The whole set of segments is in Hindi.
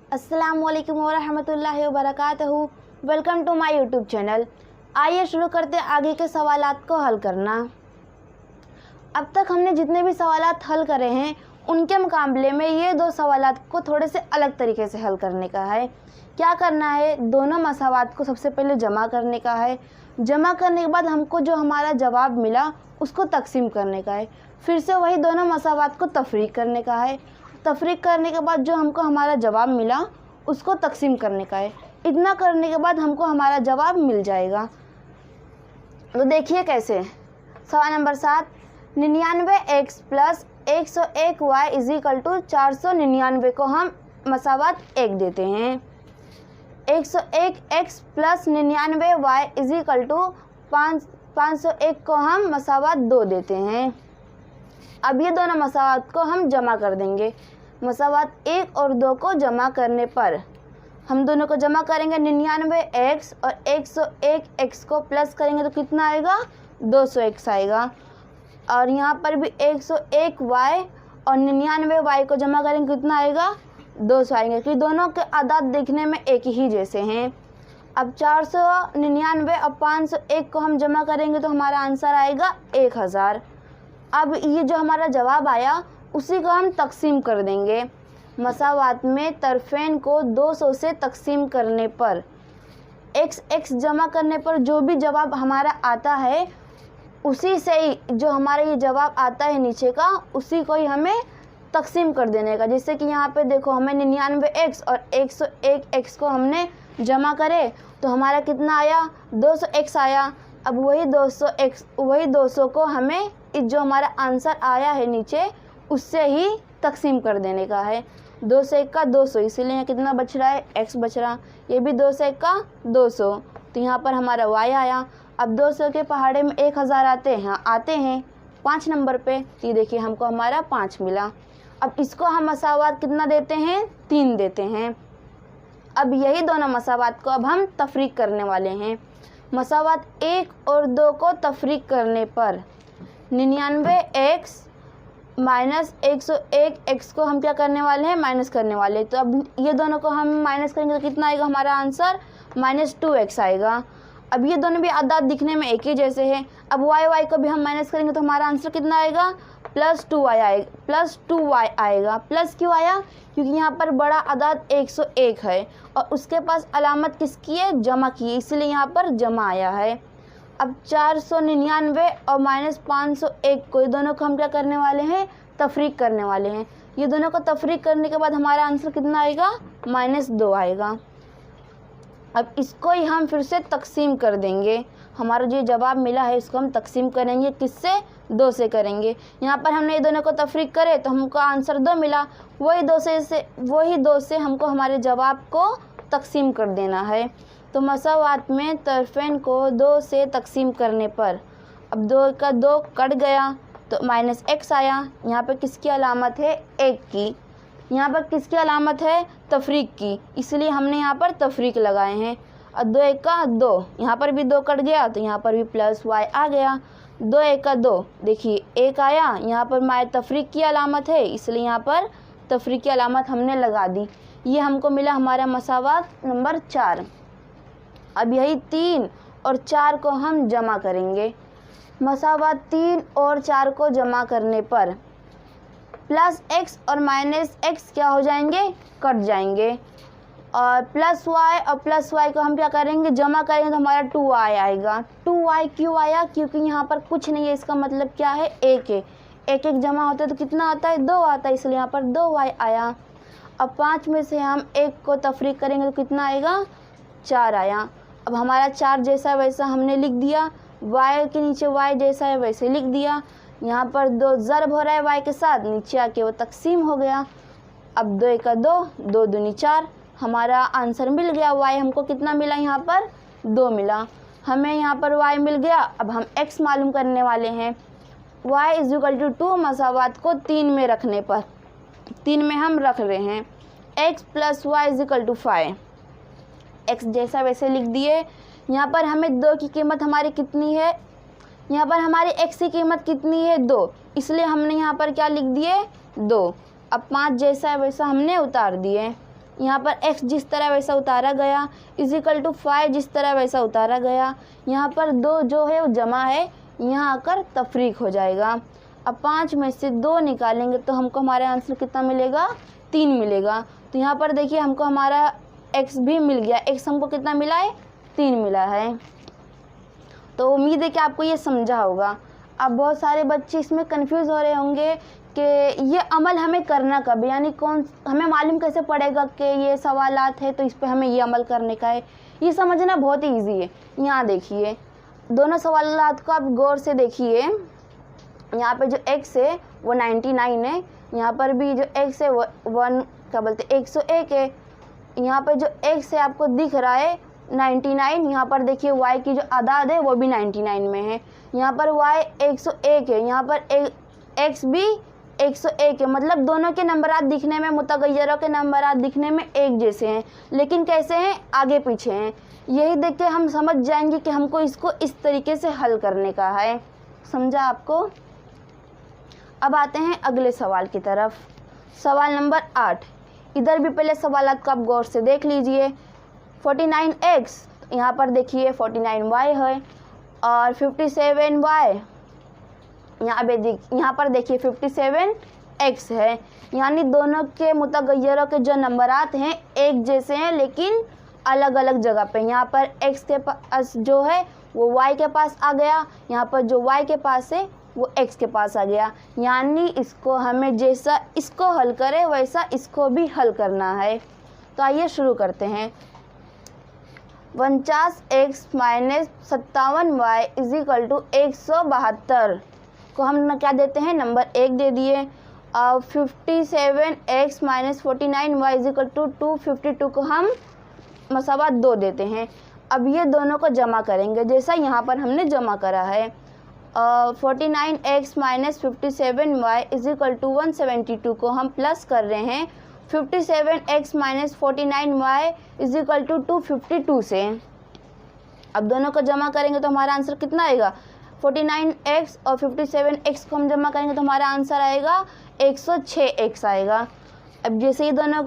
अस्सलामुअलैकुम वरहमतुल्लाहि वबरकातुहू। Welcome to my YouTube channel. आइए शुरू करते हैं आगे के सवालात को हल करना। अब तक हमने जितने भी सवालात हल करे हैं उनके मुकाबले में ये दो सवालात को थोड़े से अलग तरीके से हल करने का है। क्या करना है, दोनों मसावात को सबसे पहले जमा करने का है। जमा करने के बाद हमको जो हमारा जवाब मिला उसको तकसीम करने का है। फिर से वही दोनों मसावात को तफरीक करने का है। तफरीक करने के बाद जो हमको हमारा जवाब मिला उसको तकसीम करने का है। इतना करने के बाद हमको हमारा जवाब मिल जाएगा। तो देखिए कैसे। सवाल number 7, 99x plus 101y is equal to 499 को हम मसावात 1 देते हैं। 101x plus 99y is equal to 501 को हम मसावात 2 देते हैं। अब ये दोनों मसावात को हम जमा कर देंगे। मसावात 1 और 2 को जमा करने पर हम दोनों को जमा करेंगे। 99x और 101x को प्लस करेंगे तो कितना आएगा, 200x आएगा। और यहाँ पर भी 101y और 99y को जमा करेंगे कितना आएगा, 200 आएंगे, क्योंकि दोनों के आदाद देखने में एक ही जैसे हैं। अब 499 और 501 को हम जमा करेंगे तो हमारा आंसर आएगा 1000। अब ये जो हमारा जवाब आया उसी को हम तकसीम कर देंगे। मसावात में तरफेन को 200 से तकसीम करने पर x जमा करने पर जो भी जवाब हमारा आता है उसी से ही जो हमारा ये जवाब आता है नीचे का उसी को ही हमें तकसीम कर देने का। जैसे कि यहाँ पे देखो, हमें 99x और 101x को हमने जमा करे तो हमारा कितना आया, 200x आया। अब वही 200 को हमें जो हमारा आंसर आया है नीचे उससे ही तकसीम कर देने का है। 2 से 1 का 200, इसीलिए यहाँ कितना बच रहा है, x बच रहा। ये भी 2 से 1 का 200, तो यहाँ पर हमारा y आया। अब 200 के पहाड़े में 1000 आते हैं 5 नंबर पे, ये देखिए हमको हमारा 5 मिला। अब इसको हम मसावात कितना देते हैं, 3 देते हैं। अब यही दोनों मसावात को अब हम तफरीक करने वाले हैं। मसावात 1 और 2 को तफरीक करने पर 99x माइनस 101x को हम क्या करने वाले हैं, माइनस करने वाले। तो अब ये दोनों को हम माइनस करेंगे तो कितना आएगा हमारा आंसर, -2x आएगा। अब ये दोनों भी आदाद दिखने में एक ही जैसे हैं। अब y को भी हम माइनस करेंगे तो हमारा आंसर कितना आएगा, +2y आएगा। प्लस क्यों आया, क्योंकि यहाँ पर बड़ा आदाद 101 है और उसके पास अलामत किसकी है, जमा की है, इसलिए यहाँ पर जमा आया है। अब 499 और -501 को, ये दोनों को हम क्या करने वाले हैं, तफरीक करने वाले हैं। ये दोनों को तफरीक करने के बाद हमारा आंसर कितना आएगा, -2 आएगा। अब इसको ही हम फिर से तकसीम कर देंगे। हमारा जो जवाब मिला है इसको हम तकसीम करेंगे, किससे, 2 से करेंगे। यहाँ पर हमने ये दोनों को तफरीक करे तो हमको आंसर 2 मिला। वही 2 से हमको हमारे जवाब को तकसीम कर देना है। तो मसावात में तरफेन को 2 से तकसीम करने पर अब 2 का 2 कट गया तो -x आया। यहाँ पर किसकी अलामत है, 1 की। यहाँ पर किसकी अलामत है, तफरीक की, इसलिए हमने यहाँ पर तफरीक लगाए हैं। और 2 1 का 2, यहाँ पर भी 2 कट गया तो यहाँ पर भी +y आ गया। 2 1 का 2, देखिए 1 आया। यहाँ पर तफरीक की अलामत है इसलिए यहाँ पर तफरीक की अलामत हमने लगा दी। ये हमको मिला हमारा मसावात नंबर 4। अब यही 3 और 4 को हम जमा करेंगे। मसावात 3 और 4 को जमा करने पर +x और -x क्या हो जाएंगे, कट जाएंगे। और +y और +y को हम क्या करेंगे, जमा करेंगे तो हमारा 2y आएगा। 2y क्यों आया, क्योंकि यहाँ पर कुछ नहीं है, इसका मतलब क्या है, 1 है। 1 1 जमा होता है तो कितना आता है, 2 आता है, इसलिए यहाँ पर 2y आया। अब 5 में से हम 1 को तफरीक करेंगे तो कितना आएगा, 4 आया। अब हमारा 4 जैसा वैसा हमने लिख दिया, y के नीचे y जैसा है वैसे लिख दिया। यहाँ पर 2 ज़र्ब हो रहा है y के साथ, नीचे आके वो तकसीम हो गया। अब 2 1 का 2, 2 दूनी 4, हमारा आंसर मिल गया। y हमको कितना मिला, यहाँ पर 2 मिला। हमें यहाँ पर y मिल गया। अब हम x मालूम करने वाले हैं। y = 2 मसावात को 3 में रखने पर, 3 में हम रख रहे हैं। x + y = 5, x जैसा वैसे लिख दिए। यहाँ पर हमें 2 की कीमत हमारी कितनी है, यहाँ पर हमारी x की कीमत कितनी है, 2, इसलिए हमने यहाँ पर क्या लिख दिए, 2। अब 5 जैसा है वैसा हमने उतार दिए। यहाँ पर x जिस तरह वैसा उतारा गया, इजिकल टू 5 जिस तरह वैसा उतारा गया। यहाँ पर 2 जो है वो जमा है, यहाँ आकर तफरीक हो जाएगा। अब 5 में से 2 निकालेंगे तो हमको हमारा आंसर कितना मिलेगा, 3 मिलेगा। तो यहाँ पर देखिए हमको हमारा x भी मिल गया, x हमको कितना मिला है, 3 मिला है। तो उम्मीद है कि आपको ये समझा होगा। अब बहुत सारे बच्चे इसमें कंफ्यूज हो रहे होंगे कि ये अमल हमें करना कब, यानी कौन, हमें मालूम कैसे पड़ेगा कि ये सवालात है तो इस पे हमें ये अमल करने का है। ये समझना बहुत ही ईजी है। यहाँ देखिए दोनों सवालात को आप गौर से देखिए। यहाँ पे जो x है वो 99 है, यहाँ पर भी जो x है वो 101 है। यहाँ पे जो x है आपको दिख रहा है 99, यहाँ पर देखिए y की जो आदाद है वो भी 99 में है। यहाँ पर y 101 है, यहाँ पर x भी 101 है। मतलब दोनों के नंबरात दिखने में, मुतगय्यरों के नंबरात दिखने में एक जैसे हैं, लेकिन कैसे हैं, आगे पीछे हैं। यही देख के हम समझ जाएंगे कि हमको इसको इस तरीके से हल करने का है। समझा आपको? अब आते हैं अगले सवाल की तरफ। सवाल नंबर 8। इधर भी पहले सवालात को आप गौर से देख लीजिए। 49x, यहाँ पर देखिए 49y है और 57y, यहाँ पर देखिए 57x है। यानी दोनों के मुतगय्यरों के जो नंबरात हैं एक जैसे हैं लेकिन अलग अलग जगह पे। यहाँ पर x के पास जो है वो y के पास आ गया, यहाँ पर जो y के पास है वो x के पास आ गया। यानी इसको हमें जैसा इसको हल करें वैसा इसको भी हल करना है। तो आइए शुरू करते हैं। 49x minus 57y is equal to 172 को हम क्या देते हैं, नंबर 1 दे दिए। अब 57x minus 49y is equal to 252 को हम मसावा 2 देते हैं। अब ये दोनों को जमा करेंगे जैसा यहाँ पर हमने जमा करा है। 49x minus 57y is equal to 172 को हम प्लस कर रहे हैं 57x minus 49y is equal to 252 से। अब दोनों को जमा करेंगे तो हमारा आंसर कितना आएगा, 49x और 57x को हम जमा करेंगे तो हमारा आंसर आएगा 106x आएगा। अब जैसे ये दोनों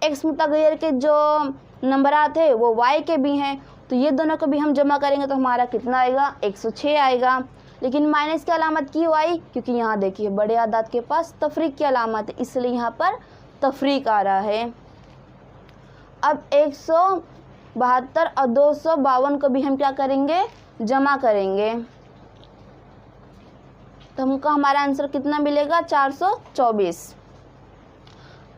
x मुतगय्यर के जो नंबरात है वो y के भी हैं, तो ये दोनों को भी हम जमा करेंगे तो हमारा कितना आएगा, 106 आएगा। लेकिन माइनस की अलामत की y, क्योंकि यहाँ देखिए बड़े आदाद के पास तफरीक की अलामत है, इसलिए यहाँ पर तफरीक आ रहा है। अब 172 और 252 को भी हम क्या करेंगे, जमा करेंगे तो हमको हमारा आंसर कितना मिलेगा, 424।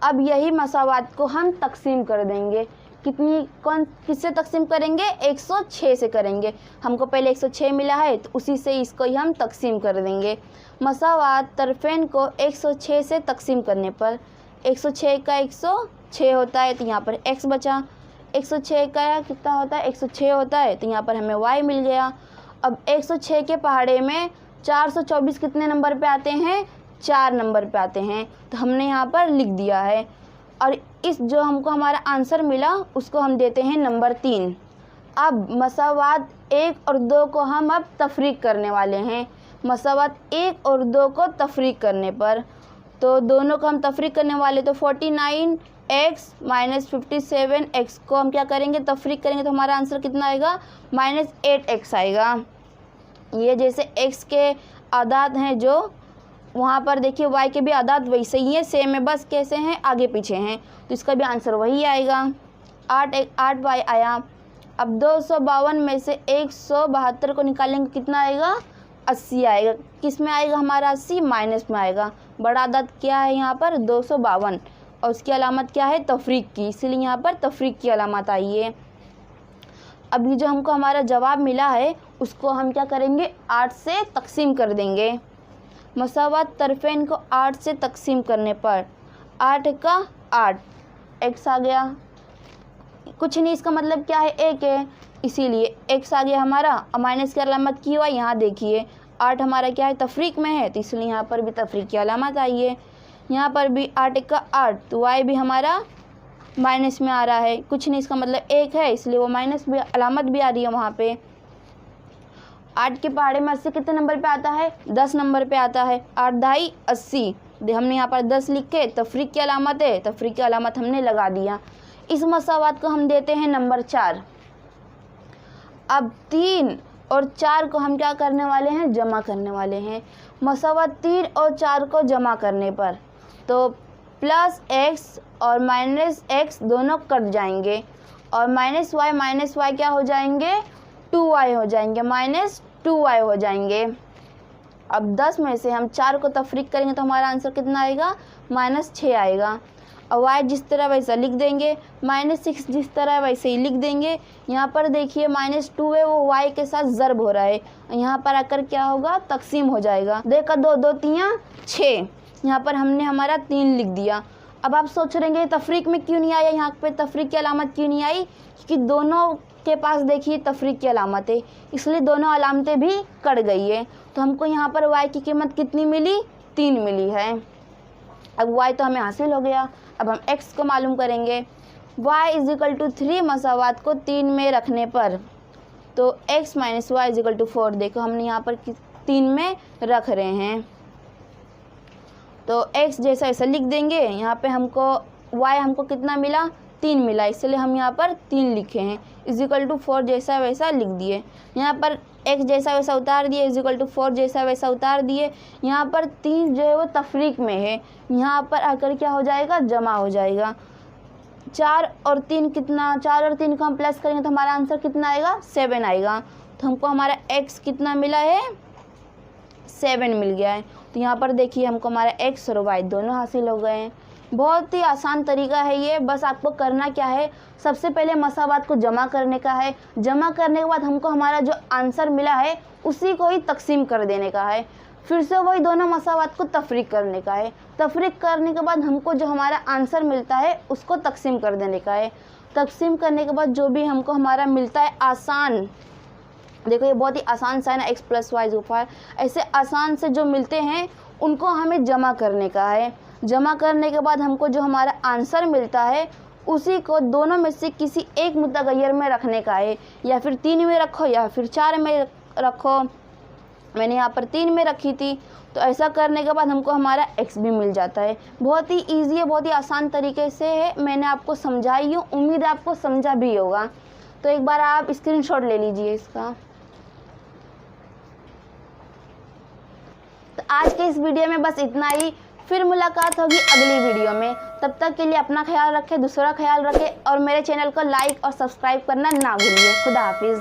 अब यही मसावात को हम तकसीम कर देंगे। किससे तकसीम करेंगे, 106 से करेंगे। हमको पहले 106 मिला है तो उसी से इसको ही हम तकसीम कर देंगे। मसावात तरफेन को 106 से तकसीम करने पर 106 का 106 होता है तो यहाँ पर x बचा। 106 का कितना होता है, 106 होता है तो यहाँ पर हमें y मिल गया। अब 106 के पहाड़े में 424 कितने नंबर पे आते हैं, 4 नंबर पे आते हैं, तो हमने यहाँ पर लिख दिया है। और इस जो हमको हमारा आंसर मिला उसको हम देते हैं नंबर 3। अब मसावात 1 और 2 को हम अब तफरीक करने वाले हैं। मसावात 1 और 2 को तफरीक करने पर तो दोनों को हम तफरीक करने वाले, तो 49x माइनस 57x को हम क्या करेंगे, तफरीक करेंगे तो हमारा आंसर कितना आएगा, -8x आएगा। ये जैसे x के आदाद हैं जो वहाँ पर देखिए y के भी आदाद वैसे ही है, सेम है, बस कैसे हैं, आगे पीछे हैं, तो इसका भी आंसर वही आएगा, 8y आया। अब 252 में से 172 को निकालेंगे कितना आएगा, 80 आएगा। किस में आएगा हमारा 80, माइनस में आएगा। बड़ा आदाद क्या है यहाँ पर, 252, और उसकी अलामत क्या है, तफरीक की, इसलिए यहाँ पर तफरीक की अलामत आई है। अब ये जो हमको हमारा जवाब मिला है उसको हम क्या करेंगे, 8 से तकसीम कर देंगे। मसावात तरफेन को 8 से तकसीम करने पर 8 का 8 x आ गया, कुछ नहीं, इसका मतलब क्या है, 1 है, इसीलिए x आ गया हमारा। और माइनस की अलामत की हुआ, यहाँ देखिए 8 हमारा क्या है, तफरीक में है, तो इसलिए यहाँ पर भी तफरीक की अलामत आई है। यहाँ पर भी 8 का 8, तो y भी हमारा माइनस में आ रहा है, कुछ नहीं, इसका मतलब 1 है, इसलिए वो माइनस भी अलामत भी आ रही है वहाँ पे। 8 के पहाड़े में 80 कितने नंबर पे आता है, 10 नंबर पे आता है। 8 ढाई 80, हमने यहाँ पर 10 लिख के तफरीक की अलामत है, तफरीक की अलामत हमने लगा दिया। इस मसावात को हम देते हैं नंबर 4। अब 3 और 4 को हम क्या करने वाले हैं, जमा करने वाले हैं। मसावात 3 और 4 को जमा करने पर तो प्लस एक्स और माइनस एक्स दोनों कट जाएंगे और माइनस वाई क्या हो जाएंगे, 2y हो जाएंगे, माइनस 2y हो जाएंगे। अब 10 में से हम 4 को तफरीक करेंगे तो हमारा आंसर कितना आएगा, -6 आएगा। और y जिस तरह वैसा लिख देंगे, -6 जिस तरह वैसे ही लिख देंगे। यहाँ पर देखिए -2 है, वो y के साथ ज़र्ब हो रहा है, यहाँ पर आकर क्या होगा, तकसीम हो जाएगा। देखा 2 2 3 6, यहाँ पर हमने हमारा 3 लिख दिया। अब आप सोच रहेंगे तफरीक में क्यों नहीं आया, यहाँ पे तफरीक की अलामत क्यों नहीं आई, क्योंकि दोनों के पास देखिए तफरीक की अलामत है, इसलिए दोनों अलामतें भी कट गई है। तो हमको यहाँ पर y की कीमत कितनी मिली, 3 मिली है। अब y तो हमें हासिल हो गया। अब हम x को मालूम करेंगे। y = 3 मसावात को 3 में रखने पर तो x - y = 4। देखो हमने यहाँ पर 3 में रख रहे हैं तो x जैसा ऐसा लिख देंगे। यहाँ पे हमको y हमको कितना मिला, 3 मिला, इसलिए हम यहाँ पर 3 लिखे हैं, =4 जैसा वैसा लिख दिए। यहाँ पर x जैसा वैसा उतार दिए, =4 जैसा वैसा उतार दिए। यहाँ पर 3 जो है वो तफरीक में है, यहाँ पर आकर क्या हो जाएगा, जमा हो जाएगा। 4 और 3 कितना, 4 और 3 को हम प्लस करेंगे तो हमारा आंसर कितना आएगा, 7 आएगा। तो हमको हमारा x कितना मिला है, 7 मिल गया है। तो यहाँ पर देखिए हमको हमारा x और y दोनों हासिल हो गए हैं। बहुत ही आसान तरीका है ये, बस आपको करना क्या है, सबसे पहले मसावात को जमा करने का है। जमा करने के बाद हमको हमारा जो आंसर मिला है उसी को ही तकसीम कर देने का है। फिर से वही दोनों मसावात को तफरीक करने का है। तफरीक करने के बाद हमको जो हमारा आंसर मिलता है उसको तकसीम कर देने का है। तकसीम करने के बाद जो भी हमको हमारा मिलता है, आसान, देखो ये बहुत ही आसान सा है ना, x + y = 5, ऐसे आसान से जो मिलते हैं उनको हमें जमा करने का है। जमा करने के बाद हमको जो हमारा आंसर मिलता है उसी को दोनों में से किसी एक मुतगय्यर में रखने का है, या फिर 3 में रखो या फिर 4 में रखो। मैंने यहाँ पर 3 में रखी थी, तो ऐसा करने के बाद हमको हमारा x भी मिल जाता है। बहुत ही ईजी है, बहुत ही आसान तरीके से है, मैंने आपको समझाई हूँ, उम्मीद है आपको समझा भी होगा। तो एक बार आप स्क्रीनशॉट ले लीजिए इसका। तो आज के इस वीडियो में बस इतना ही, फिर मुलाकात होगी अगली वीडियो में। तब तक के लिए अपना ख्याल रखें, दूसरा ख्याल रखें और मेरे चैनल को लाइक और सब्सक्राइब करना ना भूलिए। खुदा हाफिज़।